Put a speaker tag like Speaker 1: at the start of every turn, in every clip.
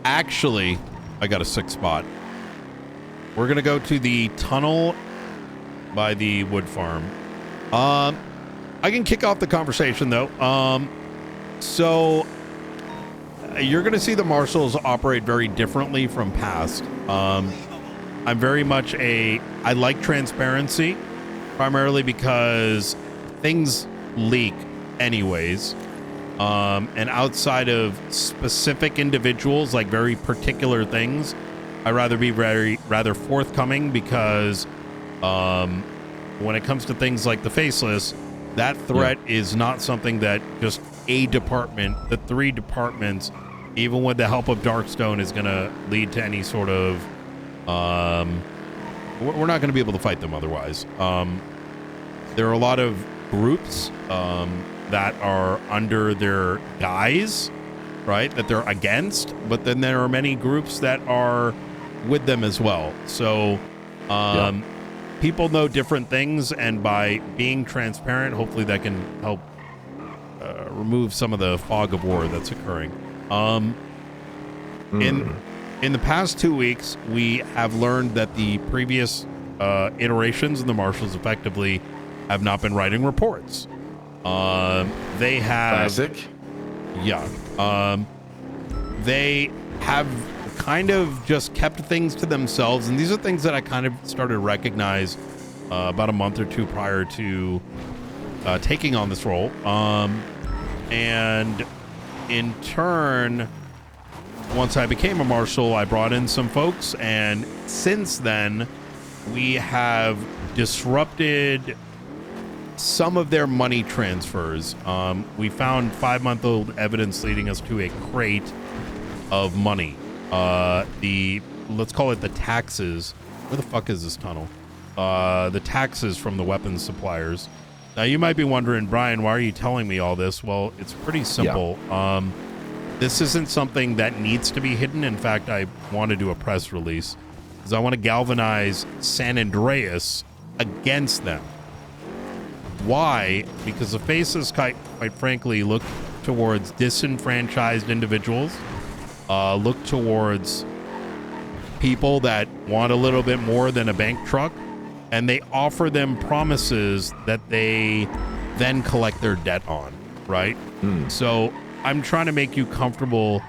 Speaker 1: Actually, I got a sick spot. We're going to go to the tunnel by the wood farm. I can kick off the conversation, though. So you're going to see the marshals operate very differently from past. I'm very much I like transparency, primarily because things leak anyways. And outside of specific individuals, like very particular things, I'd rather be rather forthcoming because when it comes to things like the Faceless, that threat is not something that just a department, the 3 departments, even with the help of Darkstone, is going to lead to any sort of... we're not going to be able to fight them otherwise. There are a lot of groups that are under their guise, right, that they're against, but then there are many groups that are with them as well. So people know different things, and by being transparent, hopefully that can help remove some of the fog of war that's occurring. In the past 2 weeks, we have learned that the previous iterations of the marshals effectively have not been writing reports. They have...
Speaker 2: Classic.
Speaker 1: Yeah. They have kind of just kept things to themselves, and these are things that I kind of started to recognize about a month or two prior to taking on this role. And in turn, once I became a marshal, I brought in some folks, and since then, we have disrupted some of their money transfers. We found 5-month-old evidence leading us to a crate of money. Let's call it the taxes. Where the fuck is this tunnel? The taxes from the weapons suppliers. Now you might be wondering, Brian, why are you telling me all this? Well, it's pretty simple. Yeah. This isn't something that needs to be hidden. In fact, I want to do a press release because I want to galvanize San Andreas against them. Why? Because the Faceless, quite frankly, look towards disenfranchised individuals, look towards people that want a little bit more than a bank truck, and they offer them promises that they then collect their debt on, right? So I'm trying to make you comfortable,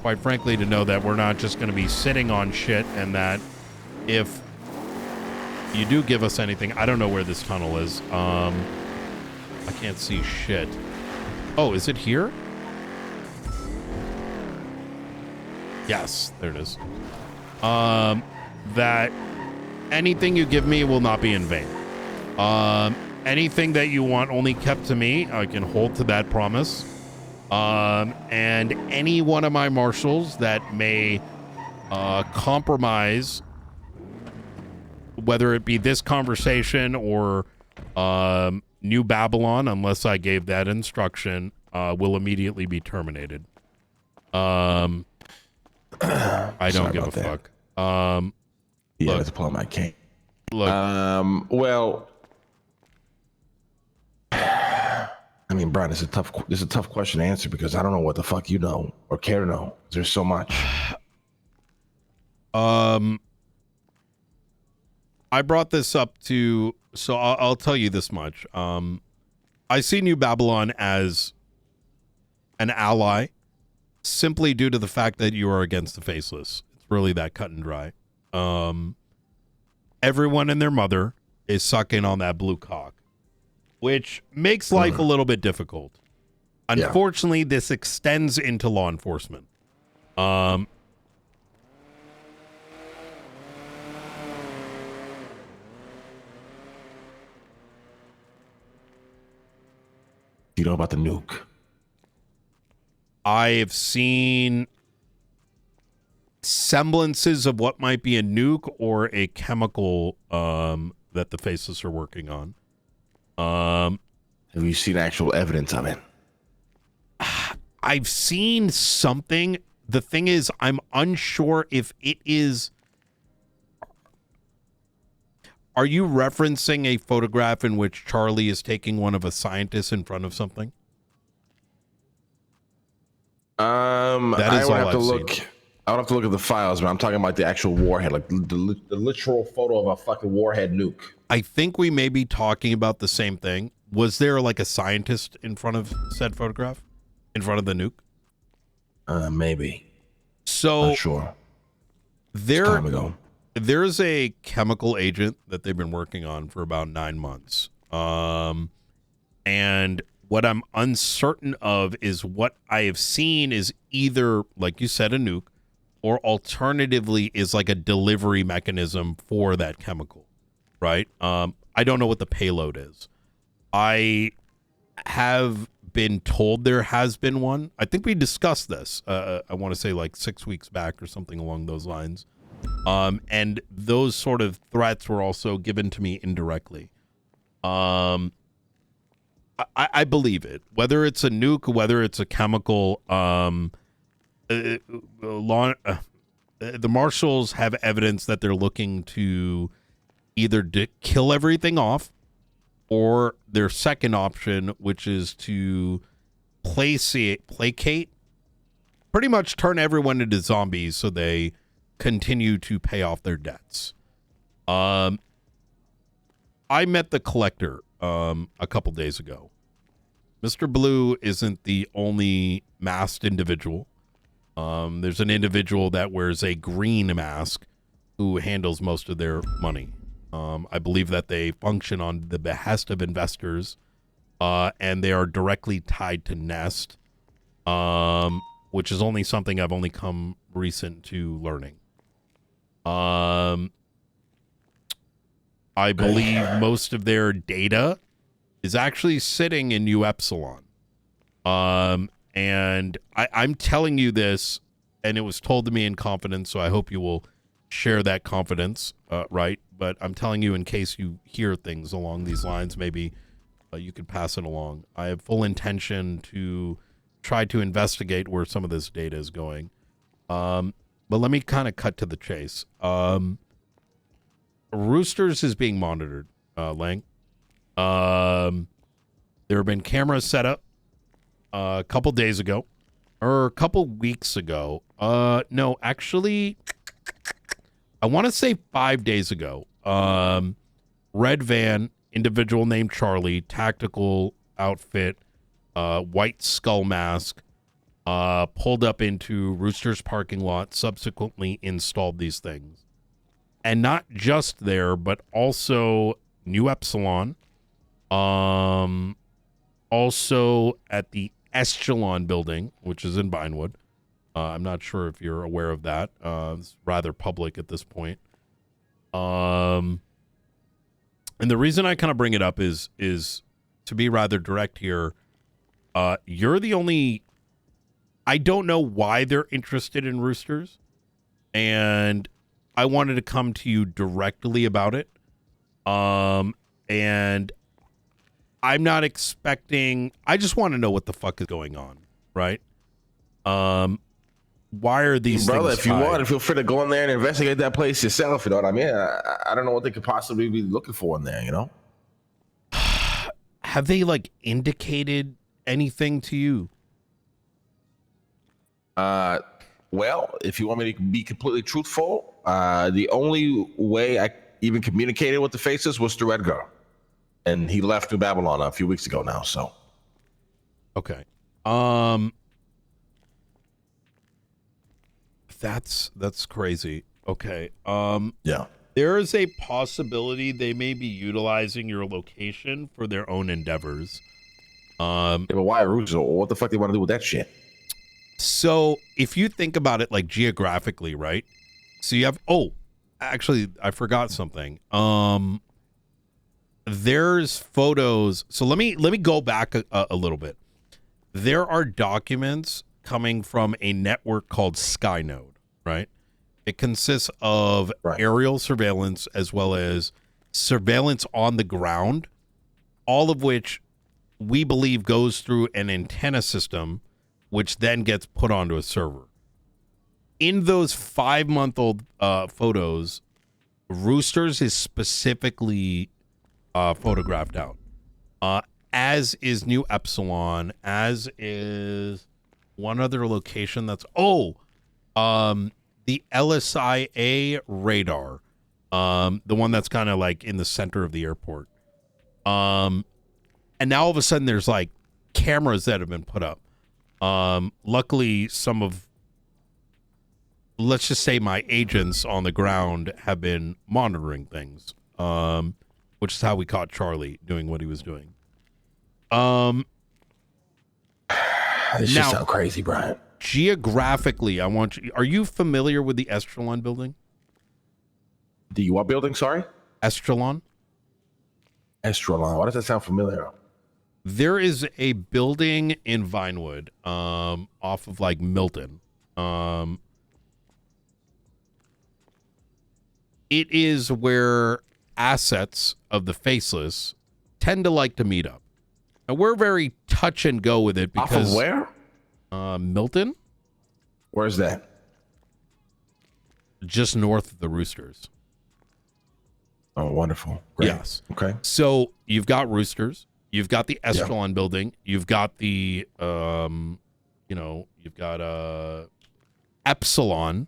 Speaker 1: quite frankly, to know that we're not just going to be sitting on shit, and that if you do give us anything, I don't know where this tunnel is. I can't see shit. Oh, is it here? Yes, there it is. That anything you give me will not be in vain. Anything that you want only kept to me, I can hold to that promise. And any one of my marshals that may compromise, whether it be this conversation or New Babylon, unless I gave that instruction, will immediately be terminated. I don't give a fuck.
Speaker 2: Yeah, let's pull out my cane.
Speaker 1: Look,
Speaker 2: well, I mean, Brian, this is a tough question to answer because I don't know what the fuck you know or care to know. There's so much.
Speaker 1: I brought this up to, so I'll tell you this much. I see New Babylon as an ally simply due to the fact that you are against the Faceless. It's really that cut and dry. Everyone and their mother is sucking on that blue cock, which makes life a little bit difficult. Unfortunately, this extends into law enforcement. You
Speaker 2: know about the nuke?
Speaker 1: I have seen semblances of what might be a nuke or a chemical that the Faceless are working on.
Speaker 2: Have you seen actual evidence of it?
Speaker 1: I've seen something. The thing is, I'm unsure if it is... Are you referencing a photograph in which Charlie is taking one of a scientist in front of something?
Speaker 2: I would have to look. I would have to look at the files, but I'm talking about the actual warhead, like the literal photo of a fucking warhead nuke.
Speaker 1: I think we may be talking about the same thing. Was there like a scientist in front of said photograph? In front of the nuke?
Speaker 2: Maybe.
Speaker 1: So
Speaker 2: Not sure. Time ago.
Speaker 1: There's a chemical agent that they've been working on for about 9 months. And what I'm uncertain of is what I have seen is either, like you said, a nuke, or alternatively is like a delivery mechanism for that chemical, right? I don't know what the payload is. I have been told there has been one. I think we discussed this. I want to say like 6 weeks back or something along those lines. And those sort of threats were also given to me indirectly. I believe it. Whether it's a nuke, whether it's a chemical, the marshals have evidence that they're looking to either kill everything off, or their second option, which is to placate, pretty much turn everyone into zombies so they continue to pay off their debts. I met the collector a couple days ago. Mr. Blue isn't the only masked individual. There's an individual that wears a green mask who handles most of their money. I believe that they function on the behest of investors, and they are directly tied to Nest, which is only something I've only come recent to learning. I believe most of their data is actually sitting in New Epsilon. And I'm telling you this, and it was told to me in confidence, so I hope you will share that confidence, right? But I'm telling you in case you hear things along these lines, maybe you could pass it along. I have full intention to try to investigate where some of this data is going. But let me kind of cut to the chase. Roosters is being monitored, Lang. There have been cameras set up a couple days ago, or a couple weeks ago. No, actually, I want to say 5 days ago. Red van, individual named Charlie, tactical outfit, white skull mask, pulled up into Rooster's parking lot, subsequently installed these things. And not just there, but also New Epsilon, also at the Escalon building, which is in Vinewood. I'm not sure if you're aware of that. It's rather public at this point. And the reason I kind of bring it up is to be rather direct here. You're the only... I don't know why they're interested in roosters, and I wanted to come to you directly about it. And I'm not expecting... I just want to know what the fuck is going on, right? Why are these
Speaker 2: brother,
Speaker 1: things
Speaker 2: if you
Speaker 1: tied?
Speaker 2: want, feel free to go in there and investigate that place yourself. You know what I mean? I don't know what they could possibly be looking for in there, you know?
Speaker 1: Have they, like, indicated anything to you?
Speaker 2: Well, if you want me to be completely truthful, the only way I even communicated with the Faceless was through Edgar. And he left New Babylon a few weeks ago now, so.
Speaker 1: Okay. That's crazy. Okay.
Speaker 2: Yeah.
Speaker 1: There is a possibility they may be utilizing your location for their own endeavors.
Speaker 2: Yeah, but why Rooster? What the fuck they want to do with that shit?
Speaker 1: So if you think about it like geographically, right? So you have, actually I forgot something. There's photos. So let me go back a little bit. There are documents coming from a network called Skynode, right? It consists of aerial surveillance as well as surveillance on the ground, all of which we believe goes through an antenna system, which then gets put onto a server. In those 5-month-old photos, Roosters is specifically photographed out, as is New Epsilon, as is one other location that's the LSIA radar, the one that's kind of like in the center of the airport. And now all of a sudden there's like cameras that have been put up. Luckily, some of, let's just say, my agents on the ground have been monitoring things, which is how we caught Charlie doing what he was doing.
Speaker 2: This just sounds crazy, Brian.
Speaker 1: Geographically, are you familiar with the Estrelon building?
Speaker 2: The what building, sorry?
Speaker 1: Estrelon?
Speaker 2: Estrelon. Why does that sound familiar?
Speaker 1: There is a building in Vinewood, off of like Milton. It is where assets of the Faceless tend to like to meet up. Now, we're very touch and go with it because...
Speaker 2: Off of where?
Speaker 1: Milton?
Speaker 2: Where's that?
Speaker 1: Just north of the Roosters.
Speaker 2: Oh, wonderful. Great.
Speaker 1: Yes.
Speaker 2: Okay.
Speaker 1: So you've got Roosters. You've got the Estrelon building. You've got the, you've got Epsilon.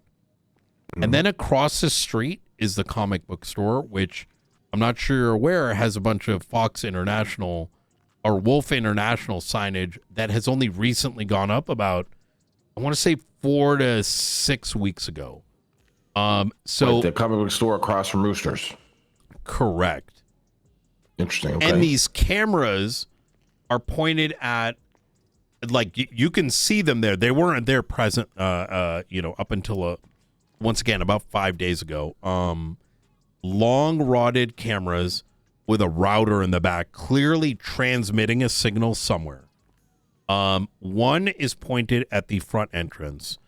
Speaker 1: And then across the street is the comic book store, which I'm not sure you're aware has a bunch of Fox International or Wolf International signage that has only recently gone up about, I want to say 4 to 6 weeks ago. So
Speaker 2: like the comic book store across from Roosters.
Speaker 1: Correct.
Speaker 2: Interesting. Okay.
Speaker 1: And these cameras are pointed at, like, you can see them there. They weren't there present, up until once again about 5 days ago. Long rotted cameras with a router in the back, clearly transmitting a signal somewhere. One is pointed at the front entrance.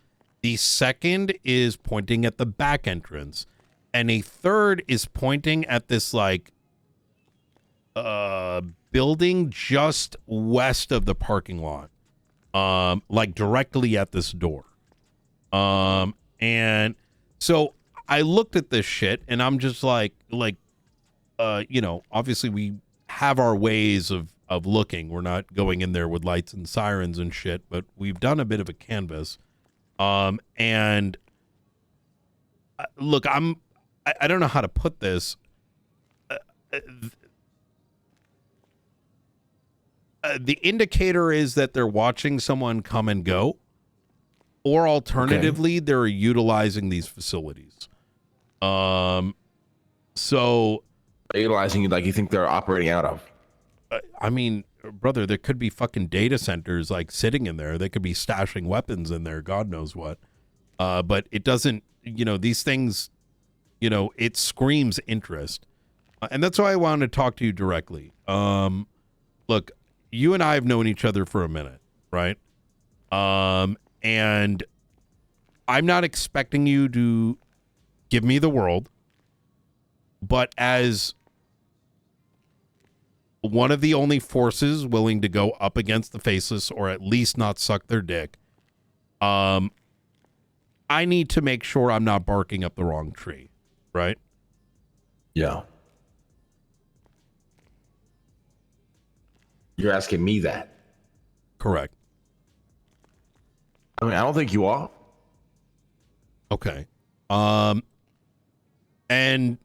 Speaker 1: The second is pointing at the back entrance. And a third is pointing at this, like, building just west of the parking lot. Like, directly at this door. And so I looked at this shit, and I'm just like, obviously we have our ways of looking. We're not going in there with lights and sirens and shit, but we've done a bit of a canvas. And look, I don't know how to put this. The indicator is that they're watching someone come and go, or alternatively, they're utilizing these facilities. So
Speaker 2: utilizing, like, you think they're operating out of?
Speaker 1: I mean, brother, there could be fucking data centers like sitting in there. They could be stashing weapons in there. God knows what. But it doesn't, these things, it screams interest. And that's why I wanted to talk to you directly. Look, you and I have known each other for a minute, right? And I'm not expecting you to give me the world, but as one of the only forces willing to go up against the Faceless, or at least not suck their dick, I need to make sure I'm not barking up the wrong tree, right?
Speaker 2: Yeah. You're asking me that?
Speaker 1: Correct.
Speaker 2: I mean, I don't think you are.
Speaker 1: Okay. And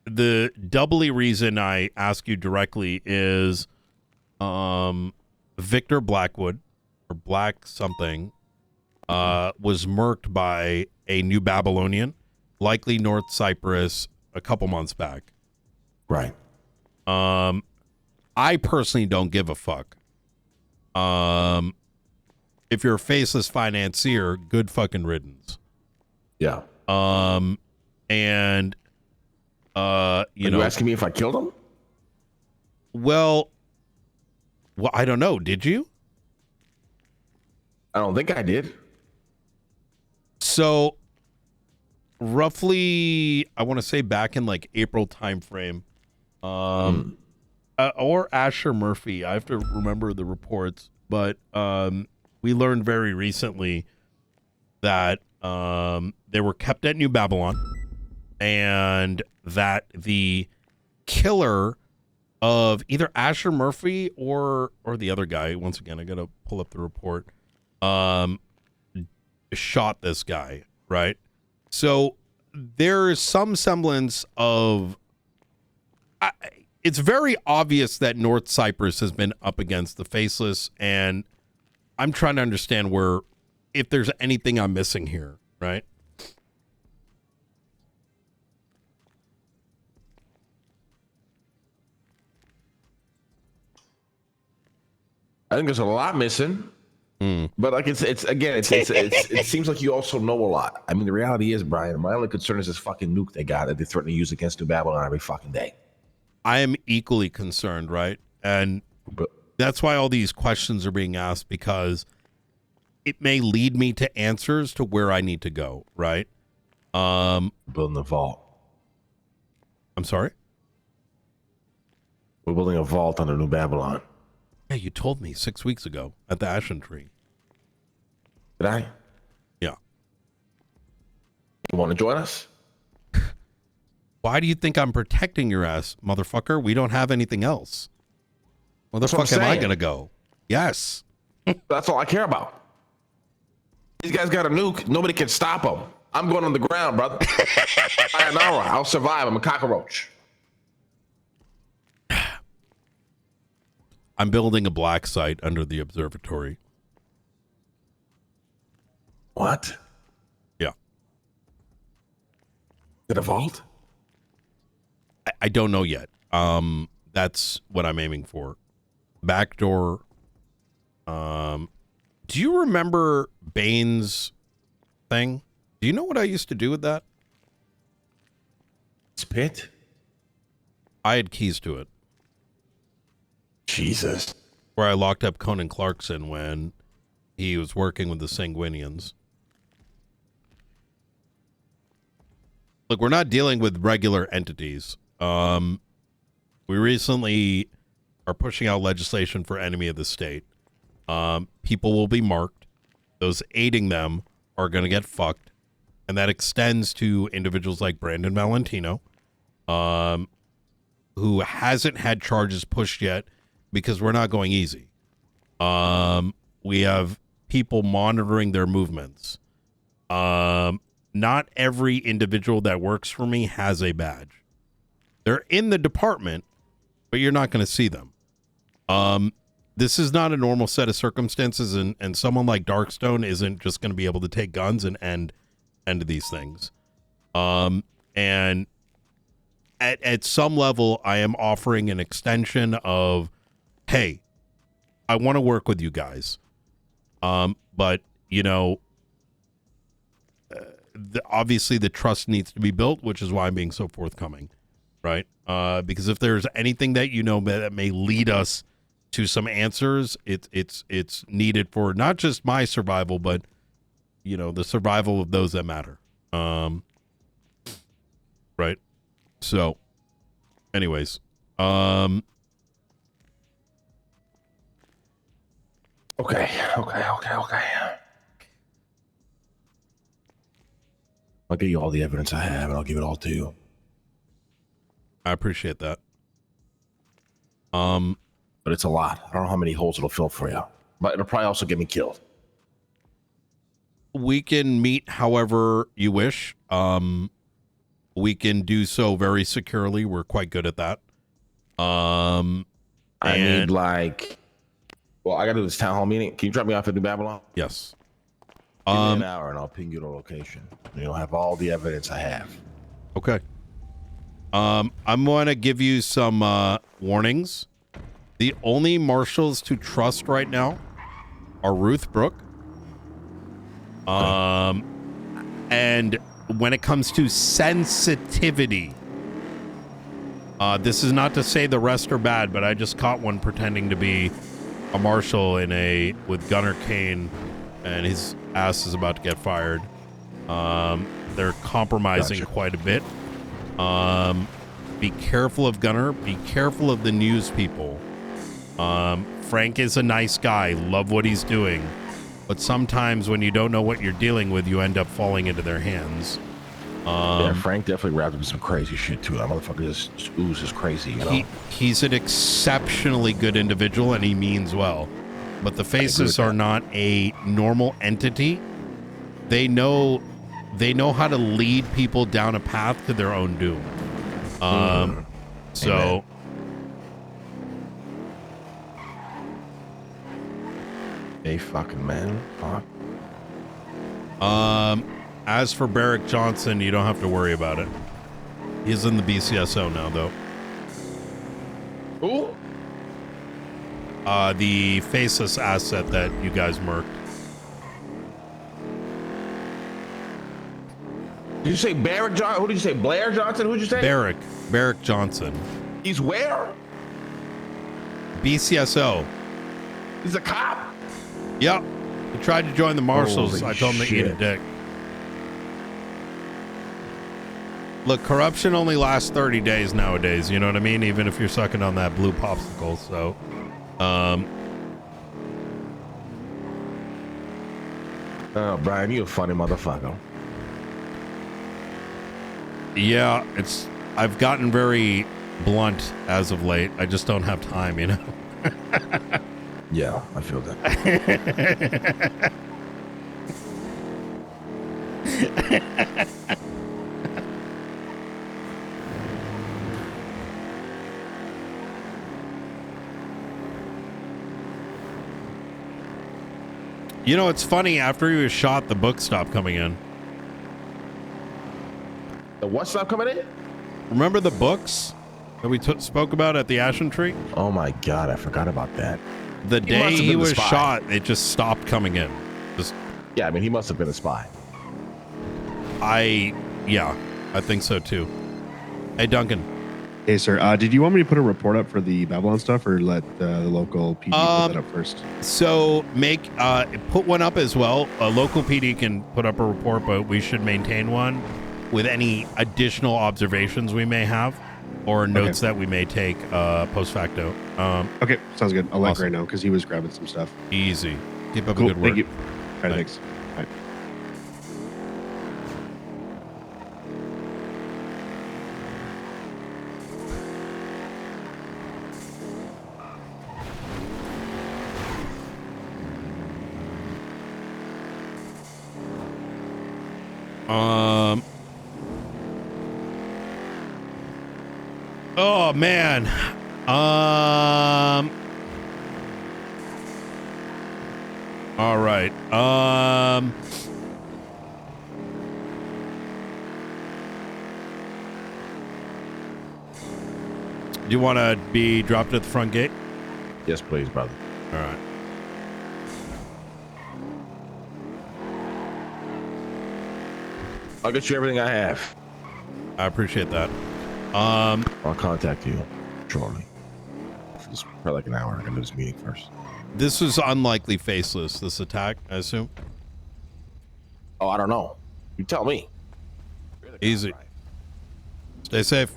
Speaker 1: the doubly reason I ask you directly is Victor Blackwood, or Black something, was murked by a New Babylonian, likely North Cyprus, a couple months back.
Speaker 2: Right.
Speaker 1: I personally don't give a fuck. If you're a Faceless financier, good fucking riddance.
Speaker 2: Yeah.
Speaker 1: And
Speaker 2: Are you asking me if I killed him?
Speaker 1: Well, I don't know. Did you?
Speaker 2: I don't think I did.
Speaker 1: So, roughly, I want to say back in like April timeframe, or Asher Murphy. I have to remember the reports, but we learned very recently that they were kept at New Babylon, and that the killer of either Asher Murphy or the other guy, once again, I got to pull up the report, shot this guy, right? So there is some semblance of... it's very obvious that North Cyprus has been up against the Faceless, and I'm trying to understand if there's anything I'm missing here, right?
Speaker 2: I think there's a lot missing, but like it seems like you also know a lot. I mean, the reality is, Brian, my only concern is this fucking nuke they got that they threaten to use against New Babylon every fucking day.
Speaker 1: I am equally concerned, right? And that's why all these questions are being asked, because it may lead me to answers to where I need to go, right?
Speaker 2: Building the vault.
Speaker 1: I'm sorry?
Speaker 2: We're building a vault under New Babylon.
Speaker 1: Yeah, you told me 6 weeks ago at the Ashen Tree.
Speaker 2: Did I?
Speaker 1: Yeah.
Speaker 2: You want to join us?
Speaker 1: Why do you think I'm protecting your ass, motherfucker? We don't have anything else. Where the fuck am I going to go? Yes.
Speaker 2: That's all I care about. These guys got a nuke. Nobody can stop them. I'm going on the ground, brother. Sayonara. I'll survive. I'm a cockroach.
Speaker 1: I'm building a black site under the observatory.
Speaker 2: What?
Speaker 1: Yeah.
Speaker 2: Get a vault?
Speaker 1: I don't know yet. That's what I'm aiming for. Backdoor. Do you remember Bane's thing? Do you know what I used to do with that?
Speaker 2: Spit?
Speaker 1: I had keys to it.
Speaker 2: Jesus.
Speaker 1: Where I locked up Conan Clarkson when he was working with the Sanguinians. Look, we're not dealing with regular entities. We recently are pushing out legislation for enemy of the state. People will be marked. Those aiding them are going to get fucked. And that extends to individuals like Brandon Valentino, who hasn't had charges pushed yet because we're not going easy. We have people monitoring their movements. Not every individual that works for me has a badge. They're in the department, but you're not going to see them. This is not a normal set of circumstances, and someone like Darkstone isn't just going to be able to take guns and end these things. And at some level, I am offering an extension of, hey, I want to work with you guys. But, you know, obviously the trust needs to be built, which is why I'm being so forthcoming, right? Because if there's anything that you know that may lead us to some answers, it's needed for not just my survival, but, you know, the survival of those that matter. Right? So, anyways,
Speaker 2: Okay. I'll give you all the evidence I have, and I'll give it all to you.
Speaker 1: I appreciate that.
Speaker 2: But it's a lot. I don't know how many holes it'll fill for you. But it'll probably also get me killed.
Speaker 1: We can meet however you wish. We can do so very securely. We're quite good at that.
Speaker 2: I need I gotta do this town hall meeting. Can you drop me off at New Babylon?
Speaker 1: Yes.
Speaker 2: Give me an hour and I'll ping you the location. You'll have all the evidence I have.
Speaker 1: Okay. I'm going to give you some warnings. The only marshals to trust right now are Ruth Brooke. And when it comes to sensitivity, this is not to say the rest are bad, but I just caught one pretending to be a marshal with Gunner Kane, and his ass is about to get fired. They're compromising quite a bit. Be careful of Gunner. Be careful of the news people. Frank is a nice guy. Love what he's doing. But sometimes when you don't know what you're dealing with, you end up falling into their hands.
Speaker 2: Yeah, Frank definitely wrapped up in some crazy shit too. That motherfucker just oozes crazy, you know?
Speaker 1: He's an exceptionally good individual, and he means well. But the Faceless are not a normal entity. They know they know how to lead people down a path to their own doom. So.
Speaker 2: Amen. Hey, fucking man. Fuck.
Speaker 1: As for Barrick Johnson, you don't have to worry about it. He's in the BCSO now, though.
Speaker 2: Who?
Speaker 1: The Faceless asset that you guys murked.
Speaker 2: Did you say Barrick Johnson? Who did you say? Blair Johnson? Who did you say?
Speaker 1: Barrick Johnson.
Speaker 2: He's where?
Speaker 1: BCSO.
Speaker 2: He's a cop?
Speaker 1: Yep. He tried to join the marshals.
Speaker 2: Holy
Speaker 1: I told him to eat a
Speaker 2: shit.
Speaker 1: dick. Look, corruption only lasts 30 days nowadays. You know what I mean? Even if you're sucking on that blue popsicle. So,
Speaker 2: Oh, Brian, you a funny motherfucker.
Speaker 1: yeah, I've gotten very blunt as of late. I just don't have time, you know?
Speaker 2: Yeah, I feel that.
Speaker 1: You know, it's funny. After he was shot, the book stopped coming in.
Speaker 2: The what's not coming in?
Speaker 1: Remember the books that we spoke about at the Ashen Tree?
Speaker 2: Oh my God, I forgot about that.
Speaker 1: The
Speaker 2: He
Speaker 1: day
Speaker 2: must have
Speaker 1: he
Speaker 2: been the
Speaker 1: was
Speaker 2: spy.
Speaker 1: shot, it just stopped coming in. Just,
Speaker 2: Yeah, I mean, he must have been a spy.
Speaker 1: yeah, I think so too. Hey, Duncan.
Speaker 3: Hey, sir. Did you want me to put a report up for the Babylon stuff, or let the local PD put that up first?
Speaker 1: So put one up as well. A local PD can put up a report, but we should maintain one with any additional observations we may have or notes that we may take post facto.
Speaker 3: Okay, sounds good. I'll let
Speaker 1: awesome.
Speaker 3: Gray know because he was grabbing some stuff.
Speaker 1: Easy. Keep up
Speaker 3: Cool.
Speaker 1: the good work.
Speaker 3: Thank you. All right, thanks. All right.
Speaker 1: Oh man. All right. Do you want to be dropped at the front gate?
Speaker 2: Yes, please, brother.
Speaker 1: All right.
Speaker 2: I'll get you everything I have.
Speaker 1: I appreciate that.
Speaker 2: I'll contact you shortly. It's probably like an hour. I can do this meeting first.
Speaker 1: This is unlikely Faceless, this attack, I assume.
Speaker 2: Oh, I don't know. You tell me.
Speaker 1: Easy. Stay safe.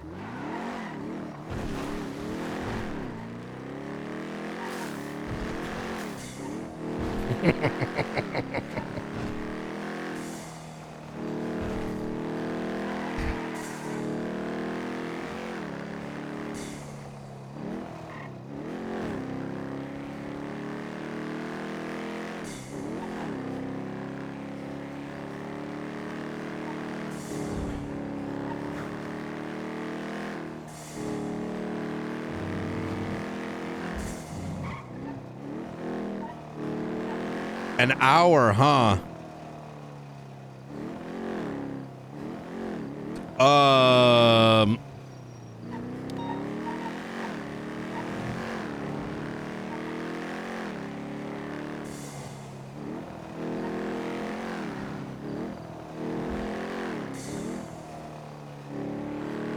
Speaker 1: An hour, huh?